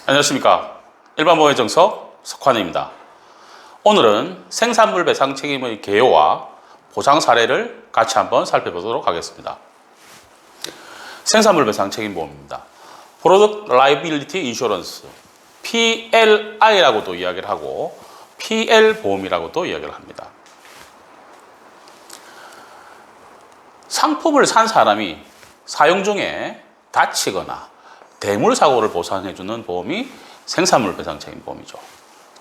안녕하십니까. 일반보험의 정석 석환입니다. 오늘은 생산물 배상 책임의 개요와 보상 사례를 같이 한번 살펴보도록 하겠습니다. 생산물 배상 책임보험입니다. Product Liability Insurance, PLI라고도 이야기를 하고 PL보험이라고도 이야기를 합니다. 상품을 산 사람이 사용 중에 다치거나 대물사고를 보상해주는 보험이 생산물 배상 책임보험이죠.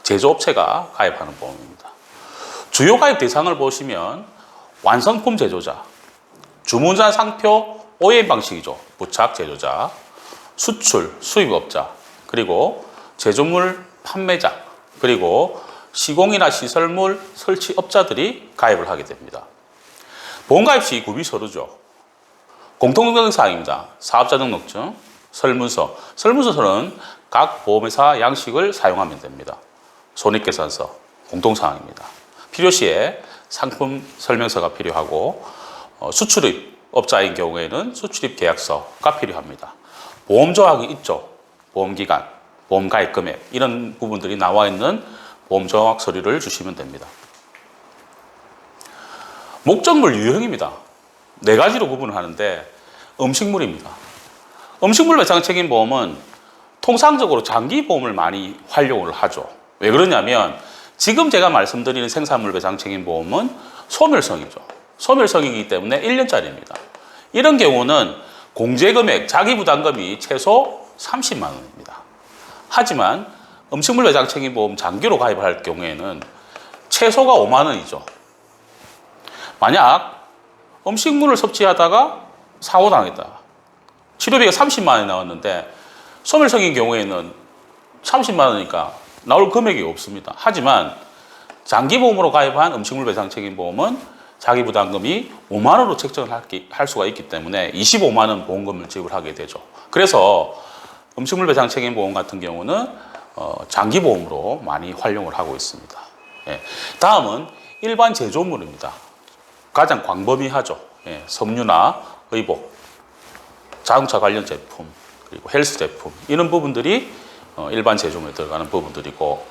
제조업체가 가입하는 보험입니다. 주요 가입 대상을 보시면 완성품 제조자, 주문자 상표 OEM 방식이죠. 부착 제조자, 수출, 수입업자, 그리고 제조물 판매자, 그리고 시공이나 시설물 설치업자들이 가입을 하게 됩니다. 보험가입 시 구비서류죠. 공통등록사항입니다. 사업자 등록증, 설문서. 설문서는 각 보험회사 양식을 사용하면 됩니다. 손익계산서, 공통사항입니다. 필요시에 상품 설명서가 필요하고 수출입업자인 경우에는 수출입 계약서가 필요합니다. 보험조항이 있죠. 보험기간, 보험가입 금액 이런 부분들이 나와 있는 보험조항 서류를 주시면 됩니다. 목적물 유형입니다. 4가지로 구분을 하는데 음식물입니다. 음식물 배상 책임보험은 통상적으로 장기보험을 많이 활용을 하죠. 왜 그러냐면 지금 제가 말씀드리는 생산물 배상 책임보험은 소멸성이죠. 소멸성이기 때문에 1년짜리입니다. 이런 경우는 공제금액, 자기부담금이 최소 30만 원입니다. 하지만 음식물 배상 책임보험 장기로 가입할 경우에는 최소가 5만 원이죠. 만약 음식물을 섭취하다가 사고 당했다. 치료비가 30만 원이 나왔는데 소멸성인 경우에는 30만 원이니까 나올 금액이 없습니다. 하지만 장기보험으로 가입한 음식물 배상 책임보험은 자기부담금이 5만 원으로 책정을 할 수가 있기 때문에 25만 원 보험금을 지불하게 되죠. 그래서 음식물 배상 책임보험 같은 경우는 장기보험으로 많이 활용을 하고 있습니다. 다음은 일반 제조물입니다. 가장 광범위하죠. 섬유나 의복, 자동차 관련 제품, 그리고 헬스 제품 이런 부분들이 일반 제조물에 들어가는 부분들이고,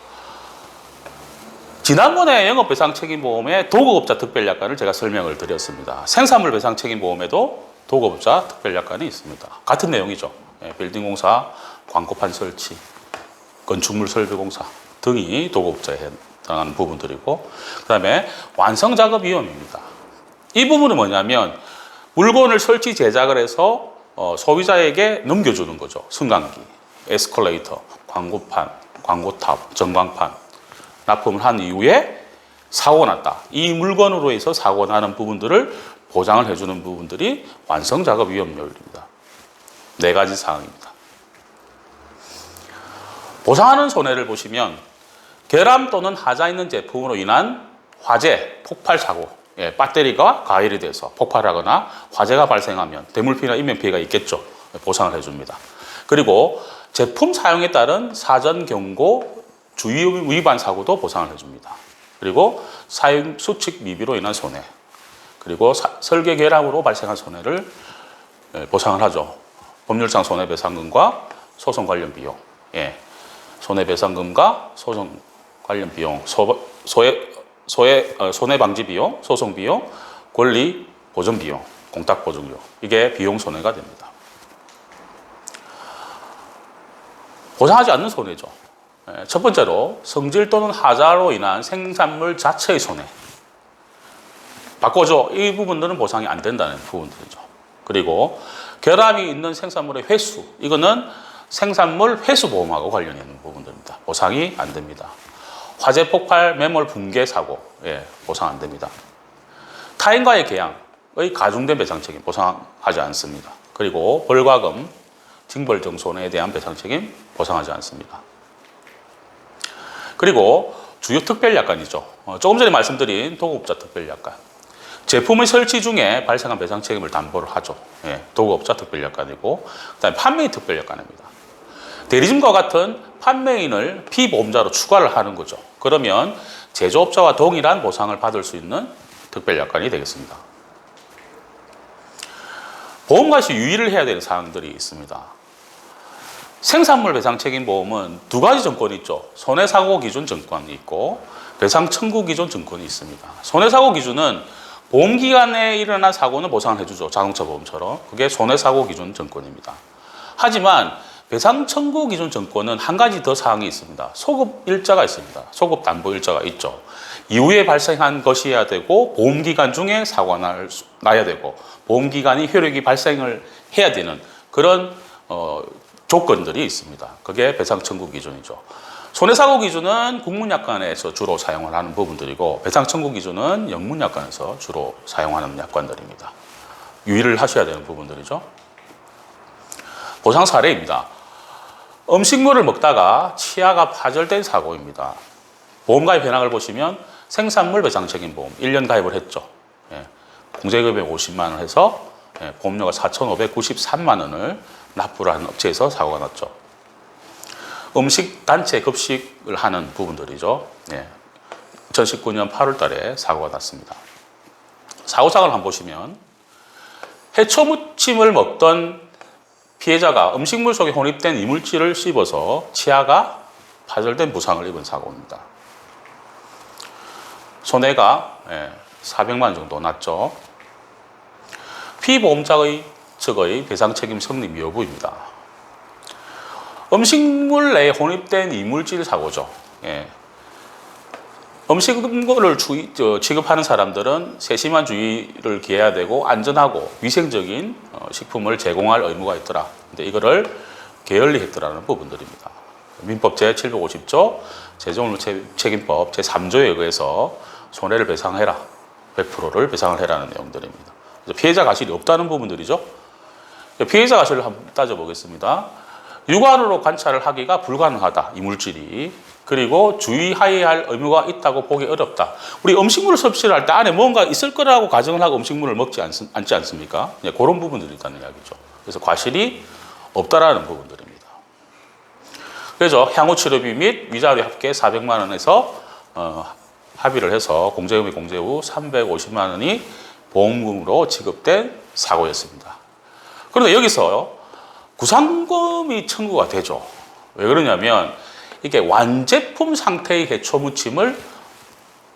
지난번에 영업배상 책임보험의 도급업자 특별약관을 제가 설명을 드렸습니다. 생산물 배상 책임보험에도 도급업자 특별약관이 있습니다. 같은 내용이죠. 빌딩공사, 광고판 설치, 건축물 설비공사 등이 도급업자에 해당하는 부분들이고, 그 다음에 완성작업 위험입니다. 이 부분은 뭐냐면 물건을 설치 제작을 해서 소비자에게 넘겨주는 거죠. 승강기, 에스컬레이터, 광고판, 광고탑, 전광판 납품을 한 이후에 사고가 났다. 이 물건으로 해서 사고가 나는 부분들을 보장을 해주는 부분들이 완성작업 위험률입니다. 4가지 사항입니다. 보상하는 손해를 보시면 결함 또는 하자 있는 제품으로 인한 화재, 폭발 사고, 배터리가 가열이 돼서 폭발하거나 화재가 발생하면 대물피해나 인명피해가 있겠죠. 보상을 해줍니다. 그리고 제품 사용에 따른 사전 경고 주의 위반 사고도 보상을 해줍니다. 그리고 사용 수칙 미비로 인한 손해, 그리고 설계 결함으로 발생한 손해를 보상을 하죠. 법률상 손해배상금과 소송 관련 비용, 손해배상금과 소송 관련 비용, 손해방지 비용, 소송 비용, 권리 보전 비용, 공탁 보증료, 이게 비용 손해가 됩니다. 보상하지 않는 손해죠. 첫 번째로 성질 또는 하자로 인한 생산물 자체의 손해. 바꿔줘. 이 부분들은 보상이 안 된다는 부분들이죠. 그리고 결함이 있는 생산물의 회수. 이거는 생산물 회수보험하고 관련이 있는 부분들입니다. 보상이 안 됩니다. 화재 폭발, 매몰 붕괴 사고, 보상 안 됩니다. 타인과의 계약의 가중된 배상 책임 보상하지 않습니다. 그리고 벌과금, 징벌 등 손해에 대한 배상 책임 보상하지 않습니다. 그리고 주요 특별약관이죠. 조금 전에 말씀드린 도급업자 특별약관. 제품의 설치 중에 발생한 배상 책임을 담보를 하죠. 도급업자 특별약관이고, 그다음에 판매인 특별약관입니다. 대리점과 같은 판매인을 피보험자로 추가를 하는 거죠. 그러면 제조업자와 동일한 보상을 받을 수 있는 특별약관이 되겠습니다. 보험가 시 유의를 해야 되는 사항들이 있습니다. 생산물 배상 책임 보험은 두 가지 증권이 있죠. 손해사고 기준 증권이 있고 배상 청구 기준 증권이 있습니다. 손해사고 기준은 보험기간에 일어난 사고는 보상을 해주죠. 자동차 보험처럼. 그게 손해사고 기준 증권입니다. 하지만 배상 청구 기준 증권은 한 가지 더 사항이 있습니다. 소급 일자가 있습니다. 소급 담보 일자가 있죠. 이후에 발생한 것이어야 되고 보험기간 중에 사고가 나야 되고 보험기간이 효력이 발생을 해야 되는 그런 조건들이 있습니다. 그게 배상 청구 기준이죠. 손해사고 기준은 국문약관에서 주로 사용을 하는 부분들이고 배상 청구 기준은 영문약관에서 주로 사용하는 약관들입니다. 유의를 하셔야 되는 부분들이죠. 보상 사례입니다. 음식물을 먹다가 치아가 파절된 사고입니다. 보험가입 현황을 보시면 생산물 배상 책임 보험 1년 가입을 했죠. 공제금액 50만 원 해서 보험료가 4,593만 원을 납부를 하는 업체에서 사고가 났죠. 음식 단체 급식을 하는 부분들이죠. 2019년 8월 달에 사고가 났습니다. 사고상을 한번 보시면 해초무침을 먹던 피해자가 음식물 속에 혼입된 이물질을 씹어서 치아가 파절된 부상을 입은 사고입니다. 손해가 400만 원 정도 났죠. 피보험자 측의 배상 책임 성립 여부입니다. 음식물 내에 혼입된 이물질 사고죠. 음식물을 취급하는 사람들은 세심한 주의를 기해야 되고 안전하고 위생적인 식품을 제공할 의무가 있더라. 근데 이거를 게을리 했더라는 부분들입니다. 민법 제750조 제조물 책임법 제3조에 의해서 손해를 배상해라. 100%를 배상을 해라는 내용들입니다. 그래서 피해자 과실이 없다는 부분들이죠. 피해자 과실을 한번 따져보겠습니다. 육안으로 관찰을 하기가 불가능하다. 이물질이. 그리고 주의해야 할 의무가 있다고 보기 어렵다. 우리 음식물을 섭취를 할 때 안에 뭔가 있을 거라고 가정을 하고 음식물을 먹지 않지 않습니까? 그런 부분들이 있다는 이야기죠. 그래서 과실이 없다라는 부분들입니다. 그래서 향후 치료비 및 위자료 합계 400만 원에서 합의를 해서 공제금이 공제 후 350만 원이 보험금으로 지급된 사고였습니다. 그런데 여기서 구상금이 청구가 되죠. 왜 그러냐면 이게 완제품 상태의 해초무침을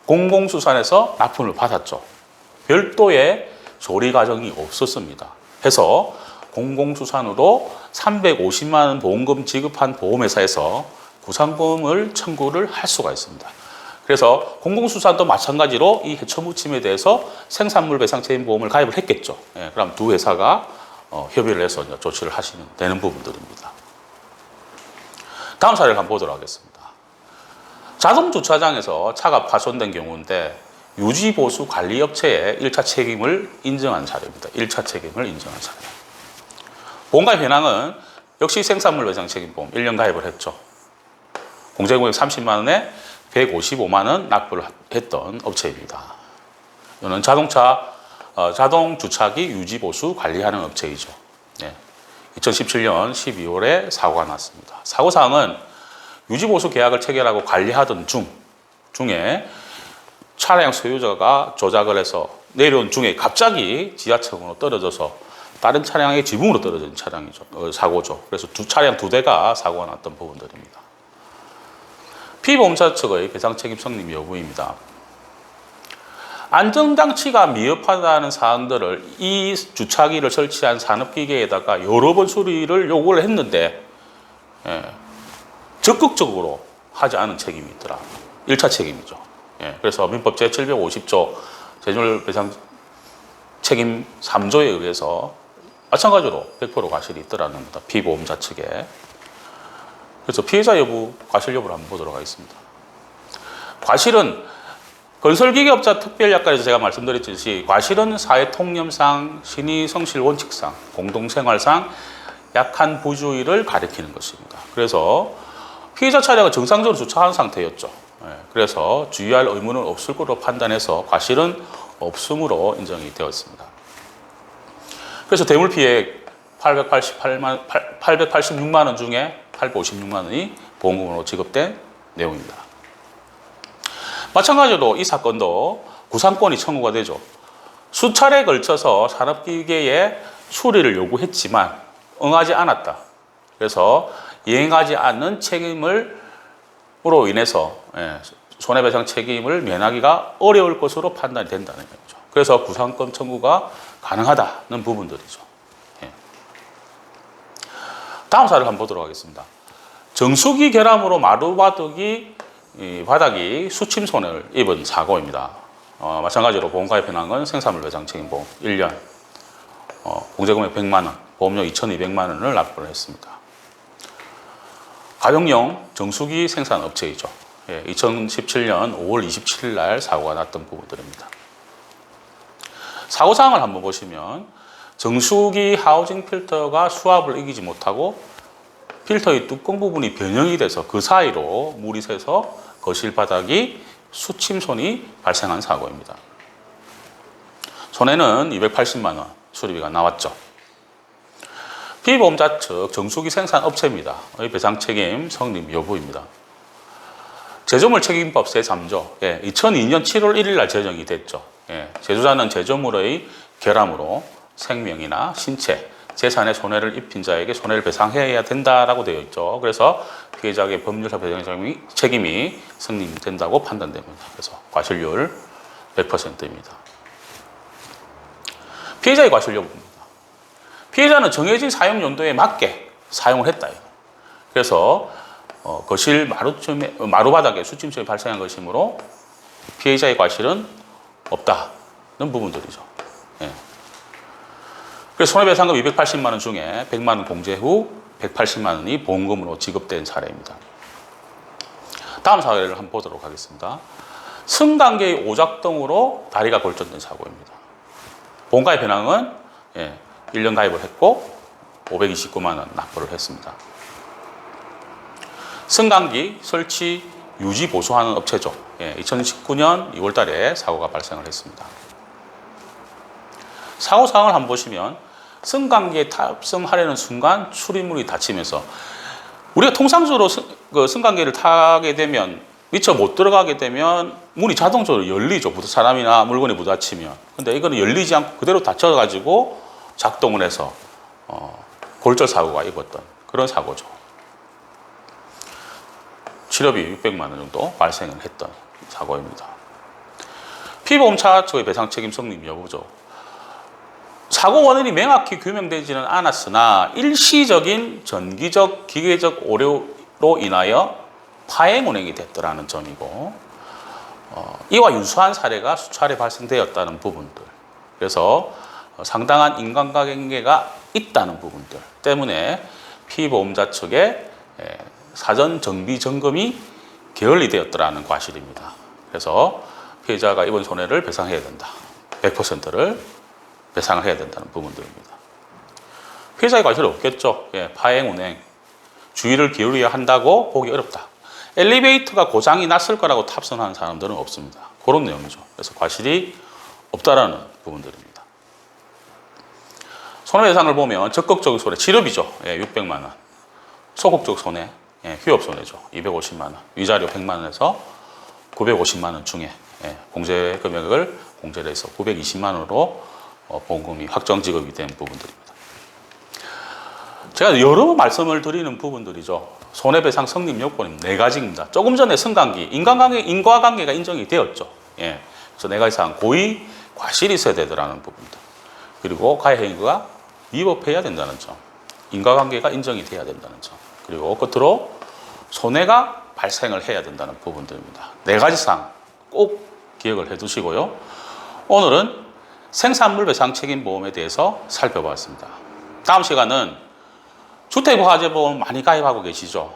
공공수산에서 납품을 받았죠. 별도의 조리 과정이 없었습니다. 해서 공공수산으로 350만 원 보험금 지급한 보험회사에서 구상금을 청구를 할 수가 있습니다. 그래서 공공수산도 마찬가지로 이 해초무침에 대해서 생산물 배상 책임 보험을 가입을 했겠죠. 그럼 두 회사가 협의를 해서 조치를 하시면 되는 부분들입니다. 다음 사례를 한번 보도록 하겠습니다. 자동주차장에서 차가 파손된 경우인데 유지보수관리업체의 1차 책임을 인정한 사례입니다. 1차 책임을 인정한 사례. 보험가입 현황은 역시 생산물 배상 책임보험 1년 가입을 했죠. 공제금액 30만 원에 155만 원 납부를 했던 업체입니다. 이는 자동주차기 유지보수 관리하는 업체이죠. 2017년 12월에 사고가 났습니다. 사고사항은 유지보수 계약을 체결하고 관리하던 중에 차량 소유자가 조작을 해서 내려온 중에 갑자기 지하층으로 떨어져서 다른 차량의 지붕으로 떨어진 사고죠. 그래서 차량 두 대가 사고가 났던 부분들입니다. 피보험자 측의 배상 책임 성립 여부입니다. 안전장치가 미흡하다는 사항들을 이 주차기를 설치한 산업기계에다가 여러 번 수리를 요구를 했는데 적극적으로 하지 않은 책임이 있더라. 1차 책임이죠. 그래서 민법 제750조 제조물 배상 책임 3조에 의해서 마찬가지로 100% 과실이 있더라는 겁니다. 피보험자 측에. 그래서 피해자 여부, 과실 여부를 한번 보도록 하겠습니다. 과실은 건설기계업자 특별약관에서 제가 말씀드렸듯이 과실은 사회통념상, 신의성실 원칙상, 공동생활상 약한 부주의를 가리키는 것입니다. 그래서 피해자 차량은 정상적으로 주차한 상태였죠. 그래서 주의할 의무는 없을 것으로 판단해서 과실은 없음으로 인정이 되었습니다. 그래서 대물피해 886만 원 중에 856만 원이 보험금으로 지급된 내용입니다. 마찬가지로 이 사건도 구상권이 청구가 되죠. 수차례에 걸쳐서 산업기계에 수리를 요구했지만 응하지 않았다. 그래서 이행하지 않는 책임으로 인해서 손해배상 책임을 면하기가 어려울 것으로 판단이 된다는 거죠. 그래서 구상권 청구가 가능하다는 부분들이죠. 다음 사례를 한번 보도록 하겠습니다. 정수기 결함으로 마루바닥이 수침 손해를 입은 사고입니다. 마찬가지로 보험가입 현황은 생산물 배상 책임보험 1년, 공제금액 100만 원, 보험료 2,200만 원을 납부를 했습니다. 가정용 정수기 생산 업체이죠. 2017년 5월 27일 날 사고가 났던 부분들입니다. 사고사항을 한번 보시면 정수기 하우징 필터가 수압을 이기지 못하고 필터의 뚜껑 부분이 변형이 돼서 그 사이로 물이 새서 거실 바닥이 수침손이 발생한 사고입니다. 손해는 280만 원 수리비가 나왔죠. 피보험자 측 정수기 생산 업체입니다. 배상 책임 성립 여부입니다. 제조물 책임법 제3조 2002년 7월 1일 날 제정이 됐죠. 제조자는 제조물의 결함으로 생명이나 신체, 재산에 손해를 입힌 자에게 손해를 배상해야 된다라고 되어 있죠. 그래서 피해자에게 법률상 배상 책임이 성립된다고 판단됩니다. 그래서 과실률 100%입니다. 피해자의 과실 여부입니다. 피해자는 정해진 사용 용도에 맞게 사용을 했다. 그래서 거실 마루바닥에 수침손이 발생한 것이므로 피해자의 과실은 없다는 부분들이죠. 그래서 손해배상금 280만 원 중에 100만 원 공제 후 180만 원이 보험금으로 지급된 사례입니다. 다음 사례를 한번 보도록 하겠습니다. 승강계의 오작동으로 다리가 골절된 사고입니다. 보험가입 현황은 1년 가입을 했고 529만 원 납부를 했습니다. 승강기 설치 유지 보수하는 업체죠. 2019년 2월 달에 사고가 발생을 했습니다. 사고 상황을 한번 보시면 승강기에 탑승하려는 순간 출입문이 닫히면서 우리가 통상적으로 승강기를 타게 되면 미처 못 들어가게 되면 문이 자동적으로 열리죠. 사람이나 물건이 부딪히면. 근데 이거는 열리지 않고 그대로 닫혀가지고 작동을 해서 골절 사고가 입었던 그런 사고죠. 치료비 600만 원 정도 발생을 했던 사고입니다. 피보험차 측의 배상 책임 성립 여부죠. 사고 원인이 명확히 규명되지는 않았으나 일시적인 전기적, 기계적 오류로 인하여 파행 운행이 됐더라는 점이고 이와 유사한 사례가 수차례 발생되었다는 부분들, 그래서 상당한 인과관계가 있다는 부분들 때문에 피보험자 측에 사전 정비 점검이 게을리 되었더라는 과실입니다. 그래서 피해자가 입은 손해를 배상해야 된다. 100%를 배상을 해야 된다는 부분들입니다. 피해자의 과실이 없겠죠. 파행 운행, 주의를 기울여야 한다고 보기 어렵다. 엘리베이터가 고장이 났을 거라고 탑승하는 사람들은 없습니다. 그런 내용이죠. 그래서 과실이 없다라는 부분들입니다. 손해배상을 보면 적극적인 손해, 치료비죠. 600만 원. 소극적 손해, 휴업 손해죠. 250만 원. 위자료 100만 원에서 950만 원 중에 공제 금액을 공제를 해서 920만 원으로 보험금이 확정 지급이 된 부분들입니다. 제가 여러 번 말씀을 드리는 부분들이죠. 손해배상 성립 요건은 4가지입니다. 조금 전에 승강기, 인과관계가 인정이 되었죠. 그래서 4가지 사항, 고의, 과실이 있어야 되더라는 부분들. 그리고 가해행위가 위법해야 된다는 점. 인과관계가 인정이 돼야 된다는 점. 그리고 끝으로 손해가 발생을 해야 된다는 부분들입니다. 4가지 사항 꼭 기억을 해 두시고요. 오늘은 생산물 배상 책임보험에 대해서 살펴봤습니다. 다음 시간은 주택화재보험 많이 가입하고 계시죠?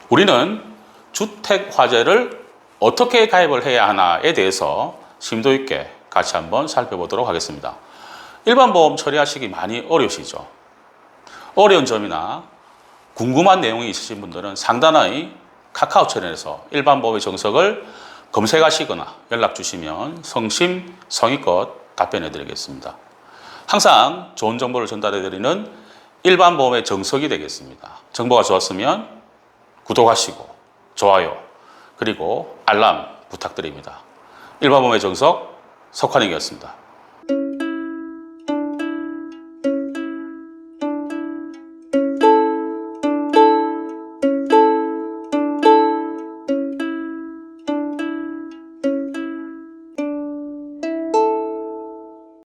우리는 주택화재를 어떻게 가입을 해야 하나에 대해서 심도 있게 같이 한번 살펴보도록 하겠습니다. 일반 보험 처리하시기 많이 어려우시죠? 어려운 점이나 궁금한 내용이 있으신 분들은 상단의 카카오 채널에서 일반 보험의 정석을 검색하시거나 연락 주시면 성심성의껏 답변해 드리겠습니다. 항상 좋은 정보를 전달해 드리는 일반 보험의 정석이 되겠습니다. 정보가 좋았으면 구독하시고 좋아요 그리고 알람 부탁드립니다. 일반 보험의 정석 석환익이었습니다.